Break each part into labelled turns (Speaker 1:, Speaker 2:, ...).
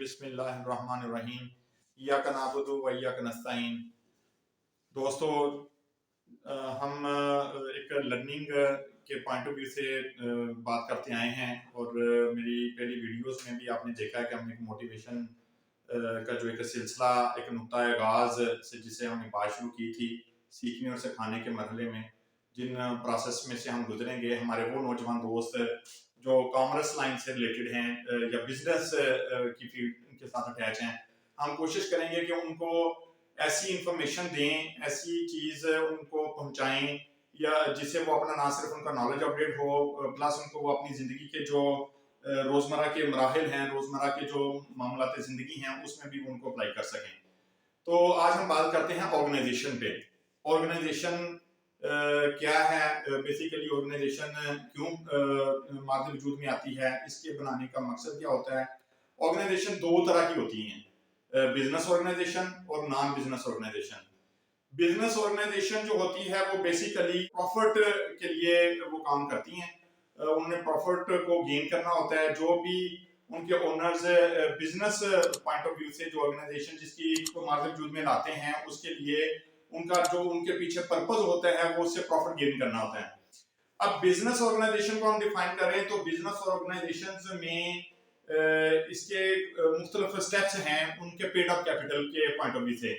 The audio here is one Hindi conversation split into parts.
Speaker 1: बिस्मिल्लाहिर्रहमानिर्रहीम। इय्याका नअबुदु व इय्याका नस्तईन। दोस्तों, हम एक लर्निंग के पॉइंट ऑफ व्यू से बात करते आए हैं और मेरी पहली वीडियोस में भी आपने देखा है कि हमने एक मोटिवेशन का जो एक सिलसिला, एक नुक्ता आगाज से जिसे हमने बात शुरू की थी सीखने और सिखाने के मरहले में, जिन प्रोसेस में से हम गुजरेंगे, हमारे वो नौजवान दोस्त जो कॉमर्स लाइन से रिलेटेड हैं या बिजनेस की फील्ड के साथ अटैच हैं, हम कोशिश करेंगे कि उनको ऐसी इंफॉर्मेशन दें, ऐसी चीज़ उनको पहुंचाएं या जिससे वो अपना ना सिर्फ उनका नॉलेज अपडेट हो, प्लस उनको वो अपनी ज़िंदगी के जो रोज़मर्रा के मराहिल हैं, रोज़मर्रा के जो मामलात ज़िंदगी हैं, उसमें भी उनको अप्लाई कर सकें। तो आज हम बात करते हैं ऑर्गेनाइजेशन पे। ऑर्गेनाइजेशन क्या है, बेसिकली ऑर्गेनाइजेशन क्यों मार्ग वजूद में आती है, इसके बनाने का मकसद क्या होता है। ऑर्गेनाइजेशन दो तरह की होती हैं, बिजनेस ऑर्गेनाइजेशन और non business organization. Business organization जो होती है वो बेसिकली प्रॉफिट के लिए वो काम करती हैं, उन्हें प्रॉफिट को गेन करना होता है। जो भी उनके owners business point of view से जो ऑर्गेनाइजेशन जिसकी को मार्केट वजूद में लाते हैं, उसके लिए उनका जो उनके पीछे पर्पस होता है वो उससे प्रॉफिट गेन करना होता है। अब बिजनेस ऑर्गेनाइजेशन को हम डिफाइन करें तो बिजनेस ऑर्गेनाइजेशन में इसके मुख्तलिफ स्टेप्स हैं उनके पेड अप कैपिटल के पॉइंट ऑफ व्यू से।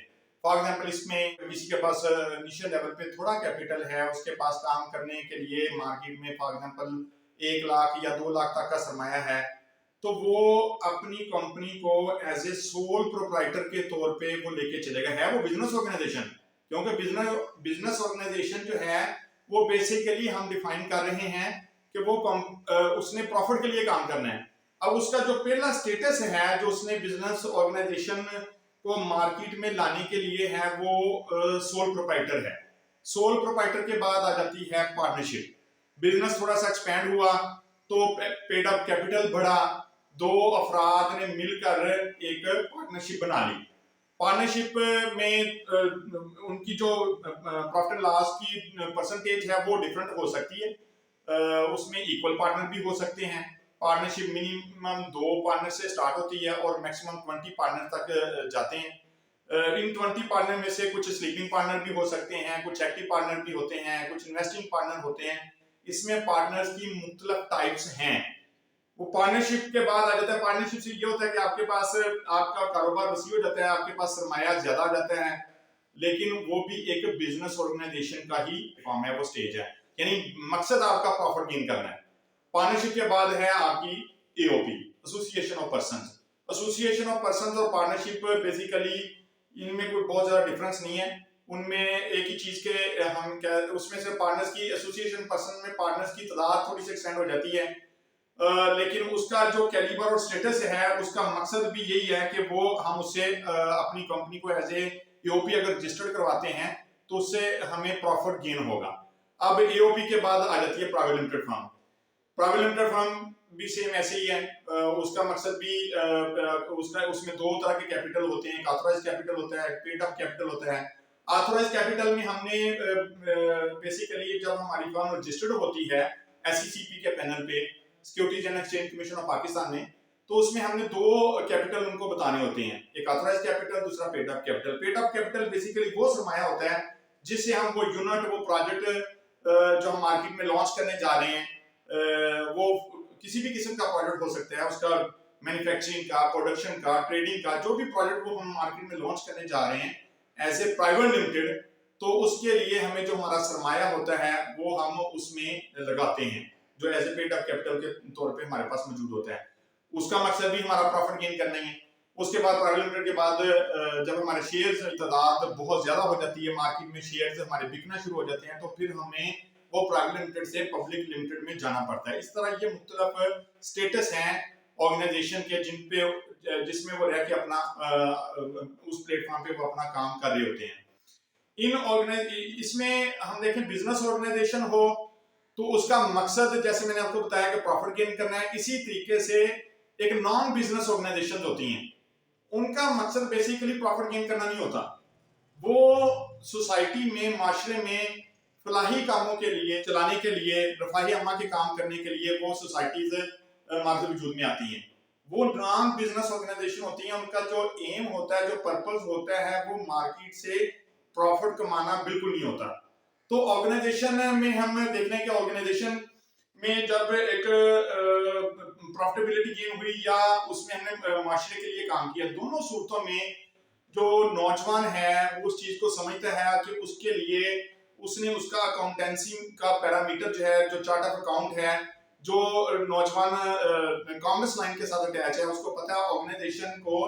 Speaker 1: फॉर एग्जाम्पल, इसमें किसी के पास इनिशियल लेवल पे थोड़ा कैपिटल है, उसके पास काम करने के लिए मार्केट में फॉर एग्जाम्पल 1 लाख या 2 लाख तक का सरमाया है, तो वो अपनी कंपनी को एज ए सोल प्रोप्राइटर के तौर पे वो लेके चलेगा। है वो बिजनेस ऑर्गेनाइजेशन, क्योंकि बिजनेस ऑर्गेनाइजेशन जो है वो बेसिकली हम डिफाइन कर रहे हैं कि वो उसने प्रॉफिट के लिए काम करना है। अब उसका जो पहला स्टेटस है जो उसने बिजनेस ऑर्गेनाइजेशन को मार्केट में लाने के लिए है वो सोल प्रोप्राइटर है। सोल प्रोप्राइटर के बाद आ जाती है पार्टनरशिप। बिजनेस थोड़ा सा एक्सपैंड हुआ तो पेड अप कैपिटल बढ़ा, दो अफराद ने मिलकर एक पार्टनरशिप बना ली। पार्टनरशिप में उनकी जो प्रॉफिट लॉस की परसेंटेज है वो डिफरेंट हो सकती है, उसमें इक्वल पार्टनर भी हो सकते हैं। पार्टनरशिप मिनिमम 2 पार्टनर से स्टार्ट होती है और मैक्सिमम 20 पार्टनर तक जाते हैं। इन 20 पार्टनर में से कुछ स्लीपिंग पार्टनर भी हो सकते हैं, कुछ एक्टिव पार्टनर भी होते हैं, कुछ इन्वेस्टिंग पार्टनर होते हैं। इसमें पार्टनर्स की मुख्तलिफ टाइप्स हैं। वो पार्टनरशिप के बाद आ जाता है। पार्टनरशिप से ये होता है कि आपके पास आपका कारोबार वसी हो जाता है, आपके पास सरमाया ज्यादा आ जाता है, लेकिन वो भी एक बिजनेस ऑर्गेनाइजेशन का ही फॉर्म है, वो स्टेज है, यानी मकसद आपका प्रॉफिट गेन करना है। पार्टनरशिप के बाद है आपकी AOP, association of persons. Association of persons और पार्टनरशिप बेसिकली इनमें कोई बहुत ज्यादा डिफरेंस नहीं है। उनमें एक ही चीज के हम क्या उसमें से पार्टनर्स की एसोसिएशन पर्सन में पार्टनर्स की तादाद थोड़ी सी एक्सटेंड हो जाती है, लेकिन उसका जो कैलिबर और स्टेटस है उसका मकसद भी यही है कि वो हम उससे अपनी कंपनी को एज ए एओपी अगर रजिस्टर्ड करवाते हैं तो उससे हमें प्रॉफिट गेन होगा। अब एओपी के बाद आ जाती है private limited firm. Private limited firm भी सेम ऐसे ही है, उसका मकसद भी उसका उसमें दो तरह के कैपिटल होते हैं, एक ऑथराइज कैपिटल होता है, एक पेड अप कैपिटल होता है। ऑथराइज कैपिटल में हमने बेसिकली जब हमारी फर्म रजिस्टर्ड होती है एसईसीपी के पैनल पे, securities and exchange commission of Pakistan में, तो उसमें हमने दो कैपिटल उनको बताने होते हैं, एक ऑथराइज कैपिटल, दूसरा paid up capital. Paid up capital basically वो सरमाया होता है जिससे हम वो यूनिट, वो प्रोजेक्ट जो हम मार्केट में लॉन्च करने जा रहे हैं, वो किसी भी किस्म का प्रोजेक्ट हो सकता है, उसका मैन्युफैक्चरिंग का, प्रोडक्शन का, ट्रेडिंग का, जो भी प्रोजेक्ट वो हम मार्केट में लॉन्च करने जा रहे हैं एज ए प्राइवेट लिमिटेड, तो उसके लिए हमें जो हमारा सरमाया होता है वो हम उसमें लगाते हैं, जो as a paid up capital के तौर पे हमारे पास मौजूद होता है। उसका मकसद भी हमारा प्रॉफिट गेन करना है। उसके बाद प्राइवेट लिमिटेड के बाद जब हमारे शेयर्स की तादाद बहुत ज्यादा हो जाती है, मार्केट में शेयर्स हमारे बिकना शुरू हो जाते हैं, तो फिर हमें वो प्राइवेट लिमिटेड से पब्लिक लिमिटेड में जाना पड़ता है। इस तरह ये मुख्तलिफ स्टेटस हैं ऑर्गेनाइजेशन के जिसमें वो रह के अपना उस प्लेटफॉर्म पे वो अपना काम कर रहे होते हैं। इसमें हम देखें बिजनेस ऑर्गेनाइजेशन हो तो उसका मकसद जैसे मैंने आपको बताया कि प्रॉफिट गेन करना है। इसी तरीके से एक नॉन बिजनेस ऑर्गेनाइजेशन होती हैं, उनका मकसद बेसिकली प्रॉफिट गेन करना नहीं होता। वो सोसाइटी में, माशरे में फलाही कामों के लिए, चलाने के लिए, रफाही अम्मा के काम करने के लिए वो सोसाइटीज मार्केट वजूद में आती हैं। वो नॉन बिजनेस ऑर्गेनाइजेशन होती है, उनका जो एम होता है, जो पर्पस होता है, वो मार्केट से प्रॉफिट कमाना बिल्कुल नहीं होता। तो ऑर्गेनाइजेशन में हम देख रहे हैं कि ऑर्गेनाइजेशन में जब एक प्रॉफिटेबिलिटी गेन हुई या उसमें हमने माशरे के लिए काम किया, दोनों सूरतों में जो नौजवान है वो उस चीज को समझता है कि उसके लिए उसने उसका अकाउंटेंसी का पैरामीटर जो है, जो चार्ट ऑफ अकाउंट है, जो नौजवान कॉमर्स लाइन के साथ अटैच है, उसको पता है ऑर्गेनाइजेशन को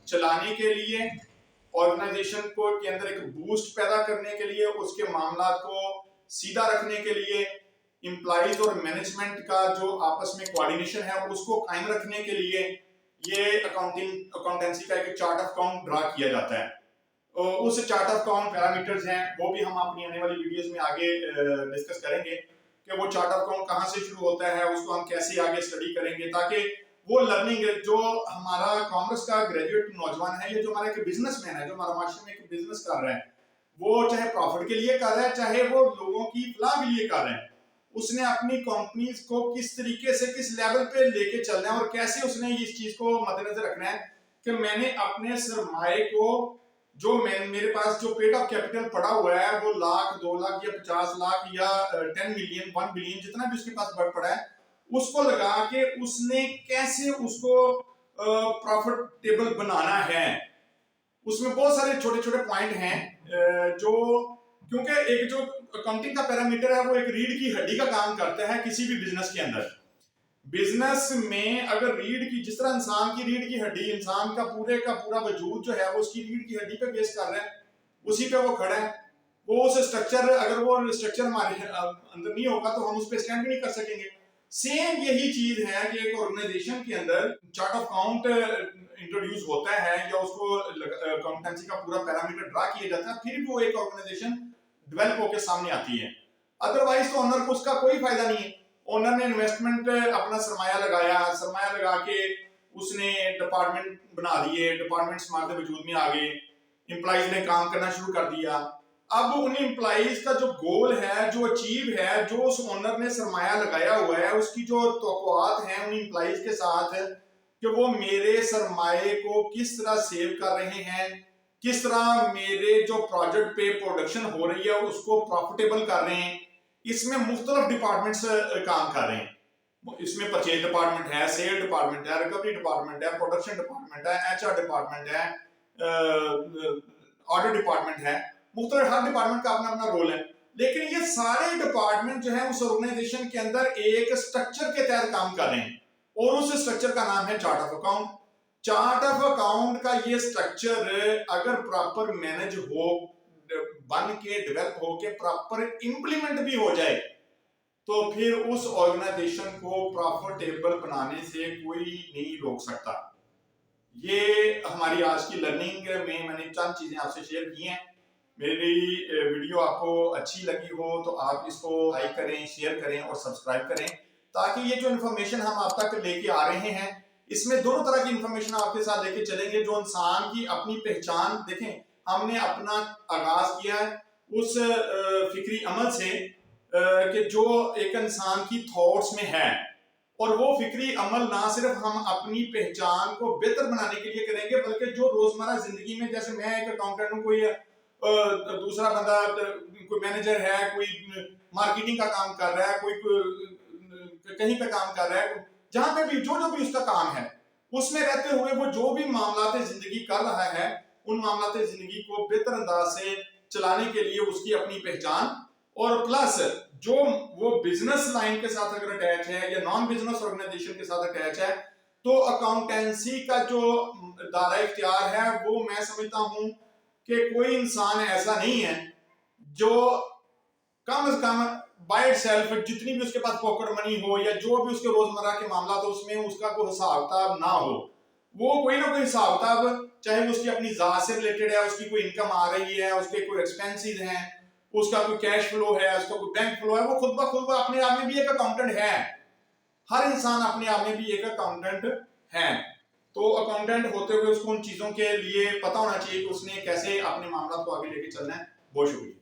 Speaker 1: चलाने के लिए, ऑर्गेनाइजेशन को के अंदर एक बूस्ट पैदा करने के लिए, उसके मामला को सीधा रखने के लिए, एम्प्लॉइज और मैनेजमेंट का जो आपस में कोऑर्डिनेशन है उसको कायम रखने के लिए ये अकाउंटेंसी का एक चार्ट ऑफ अकाउंट ड्रा किया जाता है। उस चार्ट ऑफ अकाउंट पैरामीटर्स हैं, वो भी हम अपनी आने वाली वीडियोस में आगे डिस्कस करेंगे कि वो चार्ट ऑफ अकाउंट कहाँ से शुरू होता है, उसको हम कैसे आगे स्टडी करेंगे, ताकि वो लर्निंग जो हमारा कॉमर्स का ग्रेजुएट नौजवान है, ये जो हमारा एक बिजनेसमैन है, जो हमारा माशरे में एक बिजनेस कर रहा है, वो चाहे प्रॉफिट के लिए कर रहा है, चाहे वो लोगों की फलाह के लिए कर रहा है, उसने अपनी कंपनीज को किस तरीके से किस लेवल पे लेके चलना है और कैसे उसने इस चीज को मद्देनजर रखना है कि मैंने अपने सरमाए को, जो मेरे पास जो पेड ऑफ कैपिटल पड़ा हुआ है, वो लाख 2 लाख या 50 लाख या 10 मिलियन 1 बिलियन जितना भी उसके पास बढ़ पड़ा है, उसको लगा के उसने कैसे उसको प्रॉफिटेबल बनाना है। उसमें बहुत सारे छोटे छोटे पॉइंट हैं जो, क्योंकि एक जो अकाउंटिंग का पैरामीटर है वो एक रीढ़ की हड्डी का काम करता है किसी भी बिजनेस के अंदर। बिजनेस में अगर रीढ़ की, जिस तरह इंसान की रीढ़ की हड्डी, इंसान का पूरा वजूद जो है वो उसकी रीढ़ की हड्डी पे बेस कर रहा है, उसी पे वो खड़ा है, वो उस स्ट्रक्चर, अगर वो स्ट्रक्चर हमारे अंदर नहीं होगा तो हम उस पर स्टैंड भी नहीं कर सकेंगे। सेम यही चीज है कि एक ऑर्गेनाइजेशन के अंदर चार्ट ऑफ अकाउंट इंट्रोड्यूस होता है या उसको अकाउंटेंसी का पूरा पैरामीटर ड्रा किया जाता है, फिर वो एक ऑर्गेनाइजेशन डेवलप होकर सामने आती है। अदरवाइज तो ओनर को उसका कोई फायदा नहीं है। ओनर ने इन्वेस्टमेंट अपना सरमाया लगाया, सरमाया लगा के उसने डिपार्टमेंट बना दिए, डिपार्टमेंट्स हमारे वजूद में आ गए, एम्प्लॉइज ने काम करना शुरू कर दिया। अब उन एम्प्लॉइज का जो गोल है, जो अचीव है, जो उस ओनर ने सरमाया लगाया हुआ है, उसकी जो तवक्कुआत हैं उन एम्प्लॉइज के साथ कि वो मेरे सरमाए को किस तरह सेव कर रहे हैं, किस तरह मेरे जो प्रोजेक्ट पे प्रोडक्शन हो रही है उसको प्रॉफिटेबल कर रहे हैं, इसमें मुख्तलिफ डिपार्टमेंट्स काम कर रहे हैं। इसमें परचेज डिपार्टमेंट है, सेल डिपार्टमेंट है, रिकवरी डिपार्टमेंट है, प्रोडक्शन डिपार्टमेंट है, एचआर डिपार्टमेंट है, ऑडिट डिपार्टमेंट है, मुख्तलिफ हर डिपार्टमेंट का अपना अपना रोल है। लेकिन ये सारे डिपार्टमेंट जो है उस ऑर्गेनाइजेशन के अंदर एक स्ट्रक्चर के तहत काम कर रहे हैं और उस स्ट्रक्चर का नाम है chart of account. Chart of account का ये स्ट्रक्चर अगर प्रॉपर मैनेज हो, बन के डेवलप हो के प्रॉपर इंप्लीमेंट भी हो जाए, तो फिर उस ऑर्गेनाइजेशन को प्रॉफिटेबल बनाने से कोई नहीं रोक सकता। ये हमारी आज की लर्निंग में मैंने चंद चीजें आपसे शेयर की हैं। मेरी वीडियो आपको अच्छी लगी हो तो आप इसको लाइक करें, शेयर करें और सब्सक्राइब करें, ताकि ये जो इन्फॉर्मेशन हम आप तक लेके आ रहे हैं, इसमें दोनों तरह की इंफॉर्मेशन आपके साथ लेके चलेंगे। जो इंसान की अपनी पहचान, देखें हमने अपना आगाज किया है उस फिक्री अमल से कि जो एक इंसान की थॉट्स में है, और वो फिक्री अमल ना सिर्फ हम अपनी पहचान को बेहतर बनाने के लिए करेंगे, बल्कि जो रोजमर्रा जिंदगी में, जैसे मैं एक अकाउंटेंट हूँ, कोई दूसरा बंदा, कोई मैनेजर है, कोई मार्केटिंग का काम कर रहा है, कोई कहीं पे काम कर रहा है, जहां पे भी जो भी उसका काम है, उसमें रहते हुए वो जो भी मामलाते जिंदगी कर रहा है, उन मामलाते जिंदगी को बेहतर अंदाज से चलाने के लिए उसकी अपनी पहचान, और प्लस जो वो बिजनेस लाइन के साथ अगर अटैच है या नॉन बिजनेस ऑर्गेनाइजेशन के साथ अटैच है, तो अकाउंटेंसी का जो दायरा इख्तियार है वो मैं समझता हूं कि कोई इंसान ऐसा नहीं है जो कम से कम बाय सेल्फ, जितनी भी उसके पास पॉकेट मनी हो या जो भी उसके रोजमर्रा के मामला तो उसमें उसका कोई हिसाब किताब ना हो, वो कोई ना कोई हिसाब किताब, चाहे उसकी अपनी जात से रिलेटेड है, उसकी कोई इनकम आ रही है, उसके कोई एक्सपेंसेस हैं, उसका कोई कैश फ्लो है, उसका कोई बैंक फ्लो है, वो खुद ब खुद अपने आप में भी एक अकाउंटेंट है। हर इंसान अपने आप में भी एक अकाउंटेंट है। तो अकाउंटेंट होते हुए उसको उन चीजों के लिए पता होना चाहिए कि उसने कैसे अपने मामला को आगे लेके चलना है। बहुत शुक्रिया।